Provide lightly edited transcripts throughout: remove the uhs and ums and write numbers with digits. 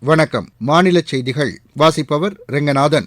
வணக்கம். மாநில செய்திகள் வாசிப்பவர் ரெங்கநாதன்.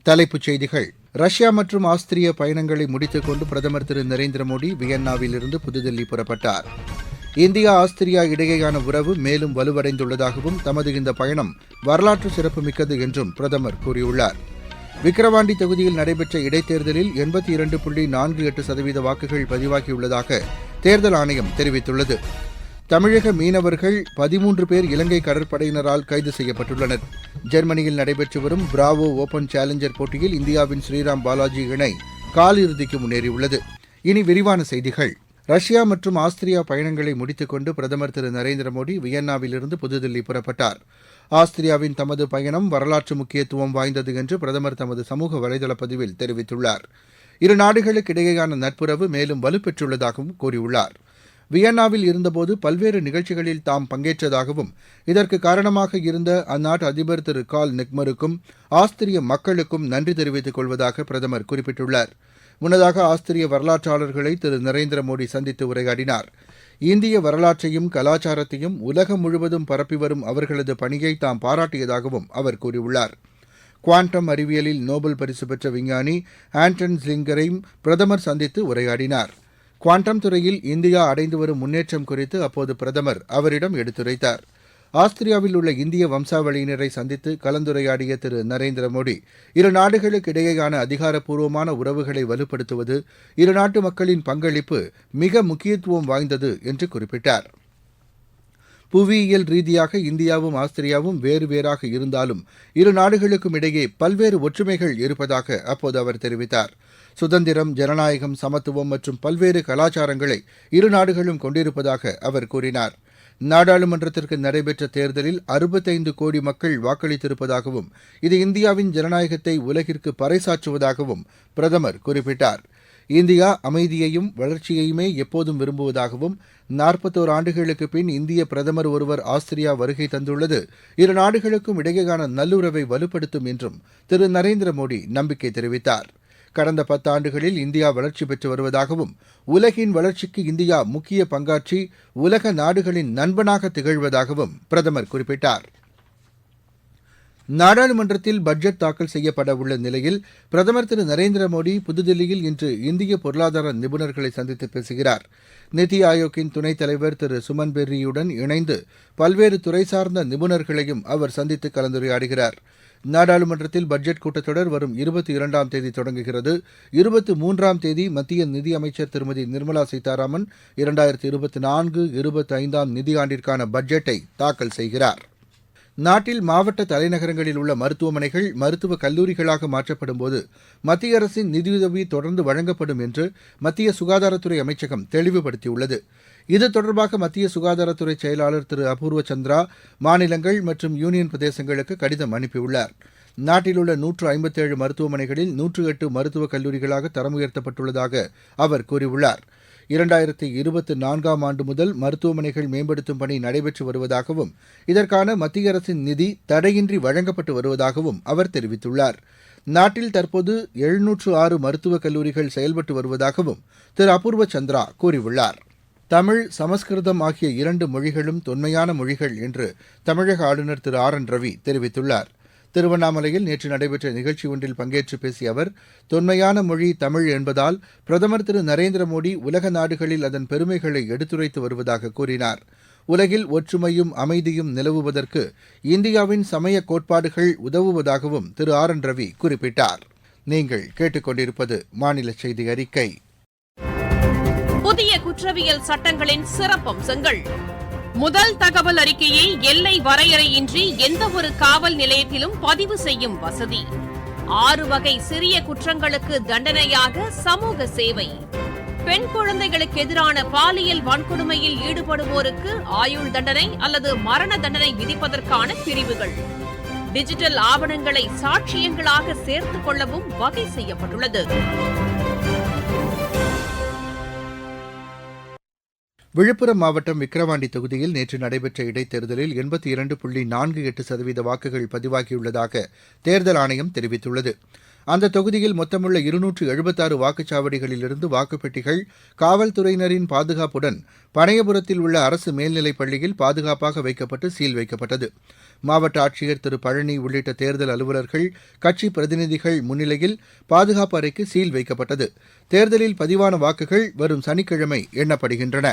தலைப்புச் செய்திகள். ரஷ்யா மற்றும் ஆஸ்திரிய பயணங்களை முடித்துக் கொண்டு பிரதமர் திரு நரேந்திர மோடி வியன்னாவிலிருந்து புதுதில்லி புறப்பட்டார். இந்தியா ஆஸ்திரியா இடையேயான உறவு மேலும் வலுவடைந்துள்ளதாகவும் தமது இந்த பயணம் வரலாற்று சிறப்புமிக்கது என்றும் பிரதமர் கூறியுள்ளார். விக்கிரவாண்டி தொகுதியில் நடைபெற்ற இடைத்தேர்தலில் 82.48% வாக்குகள் பதிவாகியுள்ளதாக தேர்தல் ஆணையம் தெரிவித்துள்ளது. தமிழக மீனவர்கள் 13 பேர் இலங்கை கடற்படையினரால் கைது செய்யப்பட்டுள்ளனர். ஜெர்மனியில் நடைபெற்று வரும் பிராவோ ஓபன் சேலஞ்சர் போட்டியில் இந்தியாவின் ஸ்ரீராம் பாலாஜி இணை காலிறுதிக்கு முன்னேறியுள்ளது. இனி விரிவான செய்திகள். ரஷ்யா மற்றும் ஆஸ்திரியா பயணங்களை முடித்துக் கொண்டு பிரதமர் திரு நரேந்திர மோடி வியன்னாவிலிருந்து புதுதில்லி புறப்பட்டார். ஆஸ்திரியாவின் தமது பயணம் வரலாற்று முக்கியத்துவம் வாய்ந்தது என்று பிரதமர் தமது சமூக வலைதள பதிவில் தெரிவித்துள்ளார். இரு நாடுகளுக்கு இடையேயான நட்புறவு மேலும் வலுப்பெற்றுள்ளதாகவும் கூறியுள்ளார். வியன்னாவில் இருந்தபோது பல்வேறு நிகழ்ச்சிகளில் தாம் பங்கேற்றதாகவும் இதற்கு காரணமாக இருந்த அந்நாட்டு அதிபர் திரு கால் நெக்மருக்கும் ஆஸ்திரிய மக்களுக்கும் நன்றி தெரிவித்துக் கொள்வதாக பிரதமர் குறிப்பிட்டுள்ளார். முன்னதாக ஆஸ்திரிய வரலாற்றாளர்களை திரு நரேந்திர மோடி சந்தித்து உரையாடினார். இந்திய வரலாற்றையும் கலாச்சாரத்தையும் உலகம் முழுவதும் பரப்பி வரும் அவர்களது பணியை தாம் பாராட்டியதாகவும் அவர் கூறியுள்ளார். குவாண்டம் அறிவியலில் நோபல் பரிசு பெற்ற விஞ்ஞானி ஆண்டன் ஸ்லிங்கரையும் பிரதமர் சந்தித்து உரையாடினார். குவாண்டம் துறையில் இந்தியா அடைந்து வரும் முன்னேற்றம் குறித்து அப்போது பிரதமர் அவரிடம் எடுத்துரைத்தார். ஆஸ்திரியாவில் உள்ள இந்திய வம்சாவளியினரை சந்தித்து கலந்துரையாடிய திரு நரேந்திர மோடி இரு நாடுகளுக்கு இடையேயான அதிகாரப்பூர்வமான உறவுகளை வலுப்படுத்துவது இரு நாட்டு மக்களின் பங்களிப்பு மிக முக்கியத்துவம் வாய்ந்தது என்று குறிப்பிட்டார். புவியியல் ரீதியாக இந்தியாவும் ஆஸ்திரியாவும் வேறு வேறாக இருந்தாலும் இரு நாடுகளுக்கும் இடையே பல்வேறு ஒற்றுமைகள் இருப்பதாக அப்போது அவர் தெரிவித்தார். சுதந்திரம், ஜனநாயகம், சமத்துவம் மற்றும் பல்வேறு கலாச்சாரங்களை இரு நாடுகளும் கொண்டிருப்பதாக அவர் கூறினார். நாடாளுமன்றத்திற்கு நடைபெற்ற தேர்தலில் 65 கோடி மக்கள் வாக்களித்திருப்பதாகவும் இது இந்தியாவின் ஜனநாயகத்தை உலகிற்கு பறைசாற்றுவதாகவும் பிரதமர் குறிப்பிட்டார். இந்தியா அமைதியையும் வளர்ச்சியையுமே எப்போதும் விரும்புவதாகவும் 41 ஆண்டுகளுக்கு பின் இந்திய பிரதமர் ஒருவர் ஆஸ்திரியா வருகை தந்துள்ளது இரு நாடுகளுக்கும் இடையேயான நல்லுறவை வலுப்படுத்தும் என்றும் திரு நரேந்திர மோடி நம்பிக்கை தெரிவித்தார். கடந்த 10 ஆண்டுகளில் இந்தியா வளர்ச்சி பெற்று வருவதாகவும் உலகின் வளர்ச்சிக்கு இந்தியா முக்கிய பங்காற்றி உலக நாடுகளின் நண்பனாக திகழ்வதாகவும் பிரதமர் குறிப்பிட்டார். நாடாளுமன்றத்தில் பட்ஜெட் தாக்கல் செய்யப்பட உள்ள நிலையில் பிரதமர் திரு நரேந்திர மோடி புதுதில்லியில் இன்று இந்திய பொருளாதார நிபுணர்களை சந்தித்து பேசுகிறார். நித்தி ஆயோக்கின் துணைத் தலைவர் திரு சுமன் பெர்ரியுடன் இணைந்து பல்வேறு துறை சார்ந்த நிபுணர்களையும் அவர் சந்தித்து கலந்துரையாடுகிறார். நாடாளுமன்றத்தில் பட்ஜெட் கூட்டத்தொடர் வரும் 22ஆம் தேதி தொடங்குகிறது. 23ஆம் தேதி மத்திய நிதியமைச்சர் திருமதி நிர்மலா சீதாராமன் 2024-25ஆம் நிதியாண்டிற்கான பட்ஜெட்டை தாக்கல் செய்கிறார். நாட்டில் மாவட்ட தலைநகரங்களில் உள்ள மருத்துவமனைகள் மருத்துவக் கல்லூரிகளாக மாற்றப்படும்போது மத்திய அரசின் நிதியுதவி தொடர்ந்து வழங்கப்படும் என்று மத்திய சுகாதாரத்துறை அமைச்சகம் தெளிவுபடுத்தியுள்ளது. இது தொடர்பாக மத்திய சுகாதாரத்துறை செயலாளர் திரு அபூர்வ சந்திரா மாநிலங்கள் மற்றும் யூனியன் பிரதேசங்களுக்கு கடிதம் அனுப்பியுள்ளார். நாட்டில் உள்ள 157 மருத்துவமனைகளில் 108 மருத்துவக் கல்லூரிகளாக தரம் உயர்த்தப்பட்டுள்ளதாக அவர் கூறியுள்ளார். 2024ஆம் ஆண்டு முதல் மருத்துவமனைகள் மேம்படுத்தும் பணி நடைபெற்று வருவதாகவும் இதற்கான மத்திய அரசின் நிதி தடையின்றி வழங்கப்பட்டு வருவதாகவும் அவர் தெரிவித்துள்ளார். நாட்டில் தற்போது 706 மருத்துவக் கல்லூரிகள் செயல்பட்டு வருவதாகவும் திரு அபூர்வ சந்திரா கூறியுள்ளார். தமிழ், சமஸ்கிருதம் ஆகிய 2 மொழிகளும் தொன்மையான மொழிகள் என்று தமிழக ஆளுநர் திரு ஆர் என் ரவி தெரிவித்துள்ளார். திருவண்ணாமலையில் நேற்று நடைபெற்ற நிகழ்ச்சி ஒன்றில் பங்கேற்று பேசிய அவர், தொன்மையான மொழி தமிழ் என்பதால் பிரதமர் திரு நரேந்திர மோடி உலக நாடுகளில் அதன் பெருமைகளை எடுத்துரைத்து வருவதாக கூறினார். உலகில் ஒற்றுமையும் அமைதியும் நிலவுவதற்கு இந்தியாவின் சமய கோட்பாடுகள் உதவுவதாகவும் திரு ஆர் என் ரவி குறிப்பிட்டார். நீங்கள் கேட்டுக்கொண்டிருப்பது மாநில செய்தி அறிக்கை. புதிய குற்றவியல் சட்டங்களின் சிறப்பம்சங்கள். முதல் தகவல் அறிக்கையை எல்லை வரையறையின்றி எந்தவொரு காவல் நிலையத்திலும் பதிவு செய்யும் வசதி. 6 வகை சிறிய குற்றங்களுக்கு தண்டனையாக சமூக சேவை. பெண் குழந்தைகளுக்கு எதிரான பாலியல் வன்கொடுமையில் ஈடுபடுவோருக்கு ஆயுள் தண்டனை அல்லது மரண தண்டனை விதிப்பதற்கான பிரிவுகள். டிஜிட்டல் ஆவணங்களை சாட்சியங்களாக சேர்த்துக் கொள்ளவும் வகை செய்யப்பட்டுள்ளது. விழுப்புரம் மாவட்டம் விக்கிரவாண்டி தொகுதியில் நேற்று நடைபெற்ற இடைத்தேர்தலில் 82.48% வாக்குகள் பதிவாகியுள்ளதாக தேர்தல் ஆணையம் தெரிவித்துள்ளது. அந்த தொகுதியில் மொத்தமுள்ள 276 வாக்குச்சாவடிகளிலிருந்து வாக்குப்பெட்டிகள் காவல்துறையினரின் பாதுகாப்புடன் பனையபுரத்தில் உள்ள அரசு மேல்நிலைப் பள்ளியில் பாதுகாப்பாக வைக்கப்பட்டு சீல் வைக்கப்பட்டது. மாவட்ட ஆட்சியர் திரு பழனி உள்ளிட்ட தேர்தல் அலுவலர்கள், கட்சி பிரதிநிதிகள் முன்னிலையில் பாதுகாப்பு அறைக்கு சீல் வைக்கப்பட்டது. தேர்தலில் பதிவான வாக்குகள் வரும் சனிக்கிழமை எண்ணப்படுகின்றன.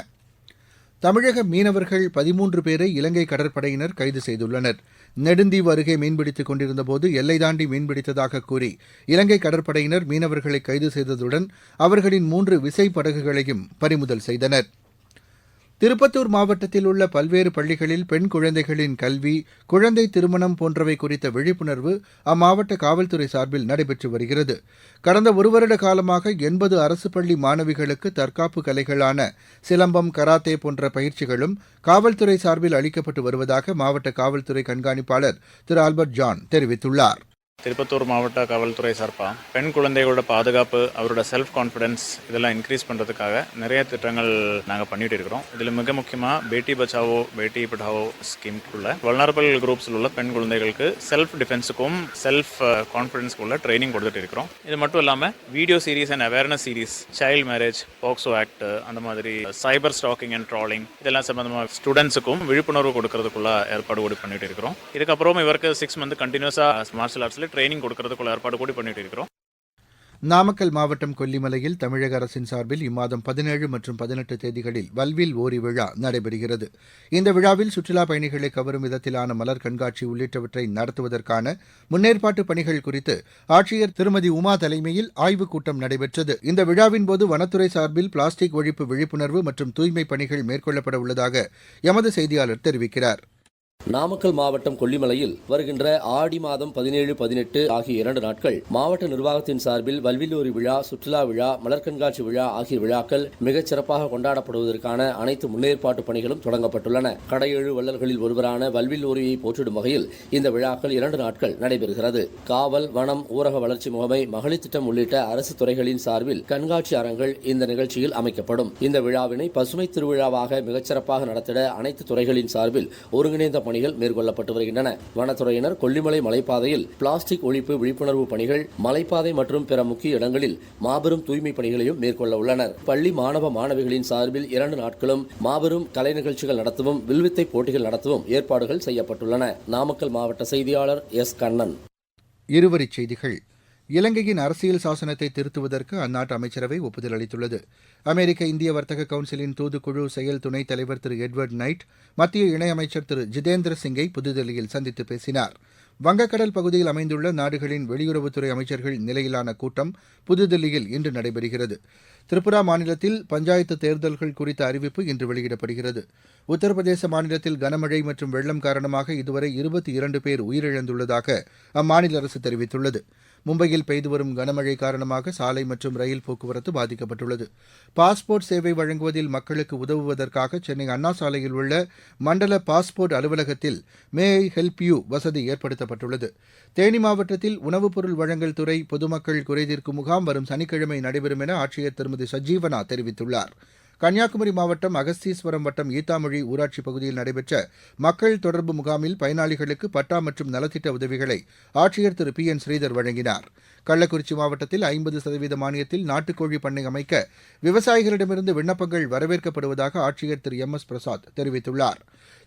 தமிழக மீனவர்கள் 13 பேரை இலங்கை கடற்படையினர் கைது செய்துள்ளனர். நெடுந்தீவு அருகே மீன்பிடித்துக் கொண்டிருந்தபோது எல்லை தாண்டி மீன்பிடித்ததாக கூறி இலங்கை கடற்படையினர் மீனவர்களை கைது செய்ததுடன் அவர்களின் 3 விசைப்படகுகளையும் பறிமுதல் செய்தனர். திருப்பத்தூர் மாவட்டத்தில் உள்ள பல்வேறு பள்ளிகளில் பெண் குழந்தைகளின் கல்வி, குழந்தை திருமணம் போன்றவை குறித்த விழிப்புணர்வு அம்மாவட்ட காவல்துறை சார்பில் நடைபெற்று வருகிறது. கடந்த 1 வருட காலமாக 80 அரசு பள்ளி மாணவிகளுக்கு தற்காப்பு கலைகளான சிலம்பம், கராத்தே போன்ற பயிற்சிகளும் காவல்துறை சார்பில் அளிக்கப்பட்டு வருவதாக மாவட்ட காவல்துறை கண்காணிப்பாளர் திரு ஆல்பர்ட் ஜான் தெரிவித்துள்ளார். திருப்பத்தூர் மாவட்ட காவல்துறை சார்பாக பெண் குழந்தைகளோட பாதுகாப்பு, அவரோட செல்ஃப் கான்ஃபிடென்ஸ் இதெல்லாம் இன்க்ரீஸ் பண்ணுறதுக்காக நிறைய திட்டங்கள் நாங்கள் பண்ணிட்டு இருக்கிறோம். இதில் மிக முக்கியமாக பேட்டி பச்சாவோ பேட்டி படாவோ ஸ்கீம்குள்ள வல்னரபிள் குரூப்ஸில் உள்ள பெண் குழந்தைகளுக்கு செல்ஃப் டிஃபென்ஸுக்கும் செல்ஃப் கான்ஃபிடென்ஸ்க்குள்ள ட்ரைனிங் கொடுத்துட்டு இருக்கிறோம். இது மட்டும் இல்லாமல் video series and awareness series, child marriage, POCSO act, அந்த மாதிரி சைபர் ஸ்டாக்கிங் அண்ட் ட்ராலிங் இதெல்லாம் சம்பந்தமாக ஸ்டூடெண்ட்ஸுக்கும் விழிப்புணர்வு கொடுக்கறதுக்குள்ள ஏற்பாடு கூட பண்ணிட்டு இருக்கிறோம். இதுக்கப்புறம் இவருக்கு 6 மந்த் கண்டினியூஸாக மார்ஷல் ஆர்ட்ஸில் ட்ரைனிங் கொடுக்கறதுக்குள்ள ஏற்பாடு கூட பண்ணிட்டு இருக்கிறோம். நாமக்கல் மாவட்டம் கொல்லிமலையில் தமிழக அரசின் சார்பில் இம்மாதம் 17 மற்றும் 18 தேதிகளில் வல்வில் ஓரி விழா நடைபெறுகிறது. இந்த விழாவில் சுற்றுலாப் பயணிகளை கவரும் விதத்திலான மலர் கண்காட்சி உள்ளிட்டவற்றை நடத்துவதற்கான முன்னேற்பாட்டு பணிகள் குறித்து ஆட்சியர் திருமதி உமா தலைமையில் ஆய்வுக் கூட்டம் நடைபெற்றது. இந்த விழாவின்போது வனத்துறை சார்பில் பிளாஸ்டிக் ஒழிப்பு விழிப்புணர்வு மற்றும் தூய்மைப் பணிகள் மேற்கொள்ளப்பட உள்ளதாக எமது செய்தியாளர் தெரிவிக்கிறார். நாமக்கல் மாவட்டம் கொல்லிமலையில் வருகின்ற ஆடி மாதம் 17, 18 ஆகிய 2 நாட்கள் மாவட்ட நிர்வாகத்தின் சார்பில் வல்வில்லூரி விழா, சுற்றுலா விழா, மலர் கண்காட்சி விழா ஆகிய விழாக்கள் மிகச் சிறப்பாக கொண்டாடப்படுவதற்கான அனைத்து முன்னேற்பாட்டு பணிகளும் தொடங்கப்பட்டுள்ளன. கடையெழு வள்ளல்களில் ஒருவரான வல்வில்லூரியை போற்றிடும் வகையில் இந்த விழாக்கள் 2 நாட்கள் நடைபெறுகிறது. காவல், வனம், ஊரக வளர்ச்சி முகமை, மகளிர் திட்டம் உள்ளிட்ட அரசு துறைகளின் சார்பில் கண்காட்சி அரங்குகள் இந்த நிகழ்ச்சியில் அமைக்கப்படும். இந்த விழாவினை பசுமை திருவிழாவாக மிகச்சிறப்பாக நடத்திட அனைத்து துறைகளின் சார்பில் ஒருங்கிணைந்த பணிகள் மேற்கொள்ளப்பட்டு வருகின்றன. வனத்துறையினர் கொல்லிமலை மலைப்பாதையில் பிளாஸ்டிக் ஒழிப்பு விழிப்புணர்வு பணிகள், மலைப்பாதை மற்றும் பிற முக்கிய இடங்களில் மாபெரும் தூய்மை பணிகளையும் மேற்கொள்ள உள்ளனர். பள்ளி மாணவ மாணவிகளின் சார்பில் 2 நாட்களும் மாபெரும் கலை நிகழ்ச்சிகள் நடத்தவும், வில்வித்தை போட்டிகள் நடத்தவும் ஏற்பாடுகள் செய்யப்பட்டுள்ளன. நாமக்கல் மாவட்ட செய்தியாளர் எஸ். கண்ணன். இருவரிச் செய்திகள். இலங்கையின் அரசியல் சாசனத்தை திருத்துவதற்கு அந்நாட்டு அமைச்சரவை ஒப்புதல் அளித்துள்ளது. அமெரிக்க இந்திய வர்த்தக கவுன்சிலின் தூதுக்குழு செயல் துணைத் தலைவர் திரு எட்வர்ட் நைட் மத்திய இணையமைச்சர் திரு ஜிதேந்திர சிங்கை புதுதில்லியில் சந்தித்து பேசினார். வங்கக்கடல் பகுதியில் அமைந்துள்ள நாடுகளின் வெளியுறவுத்துறை அமைச்சர்கள் நிலையிலான கூட்டம் புதுதில்லியில் இன்று நடைபெறுகிறது. திரிபுரா மாநிலத்தில் பஞ்சாயத்து தேர்தல்கள் குறித்த அறிவிப்பு இன்று வெளியிடப்படுகிறது. உத்தரப்பிரதேச மாநிலத்தில் கனமழை மற்றும் வெள்ளம் காரணமாக இதுவரை 22 பேர் உயிரிழந்துள்ளதாக அம்மாநில அரசு தெரிவித்துள்ளது. மும்பையில் பெய்து வரும் கனமழை காரணமாக சாலை மற்றும் ரயில் போக்குவரத்து பாதிக்கப்பட்டுள்ளது. பாஸ்போர்ட் சேவை வழங்குவதில் மக்களுக்கு உதவுவதற்காக சென்னை அண்ணா சாலையில் உள்ள மண்டல பாஸ்போர்ட் அலுவலகத்தில் மே ஐ ஹெல்ப் யூ வசதி ஏற்படுத்தப்பட்டுள்ளது. தேனி மாவட்டத்தில் உணவுப் பொருள் வழங்கல் துறை பொதுமக்கள் குறைதீர்க்கும் முகாம் வரும் சனிக்கிழமை நடைபெறும் என ஆட்சியர் திருமதி சஜீவனா தெரிவித்துள்ளார். கன்னியாகுமரி மாவட்டம் அகஸ்தீஸ்வரம் வட்டம் ஈத்தாமொழி ஊராட்சி பகுதியில் நடைபெற்ற மக்கள் தொடர்பு முகாமில் பயனாளிகளுக்கு பட்டா மற்றும் நலத்திட்ட உதவிகளை ஆட்சியர் திரு பி என் ஸ்ரீதர் வழங்கினார். கள்ளக்குறிச்சி மாவட்டத்தில் 50% மானியத்தில் நாட்டுக்கோழி பண்ணை அமைக்க விவசாயிகளிடமிருந்து விண்ணப்பங்கள் வரவேற்கப்படுவதாக ஆட்சியர் திரு எம் எஸ் பிரசாத் தெரிவித்துள்ளார்.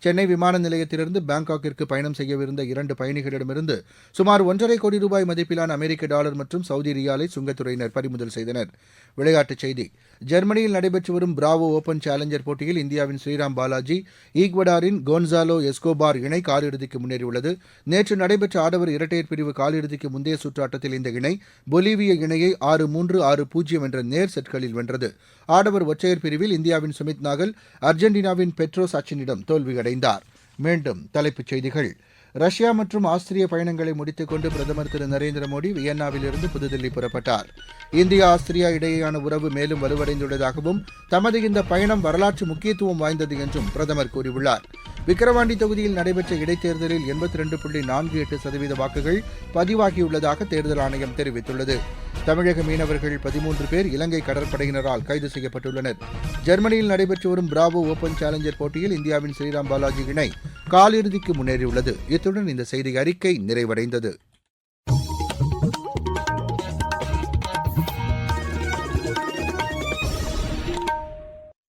சென்னை விமான நிலையத்திலிருந்து பாங்காக்கிற்கு பயணம் செய்யவிருந்த 2 பயணிகளிடமிருந்து சுமார் 1.5 கோடி ரூபாய் மதிப்பிலான அமெரிக்க டாலர் மற்றும் சவுதி ரியாலை சுங்கத்துறையினர் பறிமுதல் செய்தனர். விளையாட்டுச் செய்தி. ஜெர்மனியில் நடைபெற்று வரும் பிராவோ ஓபன் சேலஞ்சர் போட்டியில் இந்தியாவின் ஸ்ரீராம் பாலாஜி, ஈக்வடாரின் கோன்சாலோ எஸ்கோபார் இணை காலிறுதிக்கு முன்னேறியுள்ளது. நேற்று நடைபெற்ற ஆடவர் இரட்டையர் பிரிவு காலிறுதிக்கு முந்தைய சுற்று ஆட்டத்தில் இந்த இணை பொலிவிய இணையை 6-3, 6-0 என்ற நேர் செட்களில் வென்றது. ஆடவர் ஒற்றையர் பிரிவில் இந்தியாவின் சுமித் நாகல் அர்ஜென்டினாவின் பெட்ரோ சச்சினிடம் தோல்வியடைந்தார். மீண்டும் தலைப்புச் செய்திகள். ரஷ்யா மற்றும் ஆஸ்திரிய பயணங்களை முடித்துக் கொண்டு பிரதமர் திரு நரேந்திர மோடி வியன்னாவிலிருந்து புதுதில்லி புறப்பட்டார். இந்தியா ஆஸ்திரியா இடையேயான உறவு மேலும் வலுவடைந்துள்ளதாகவும் தமது இந்த பயணம் வரலாற்று முக்கியத்துவம் வாய்ந்தது என்றும் பிரதமர் கூறியுள்ளார். விக்கிரவாண்டி தொகுதியில் நடைபெற்ற இடைத்தேர்தலில் 82.48% வாக்குகள் பதிவாகியுள்ளதாக தேர்தல் ஆணையம் தெரிவித்துள்ளது. தமிழக மீனவர்கள் 13 பேர் இலங்கை கடற்படையினரால் கைது செய்யப்பட்டுள்ளனர். ஜெர்மனியில் நடைபெற்று வரும் பிராவோ ஓபன் சேலஞ்சர் போட்டியில் இந்தியாவின் ஸ்ரீராம் பாலாஜி இணை காலிறுதிக்கு முன்னேறியுள்ளது. இத்துடன் இந்த செய்தி அறிக்கை நிறைவடைந்தது.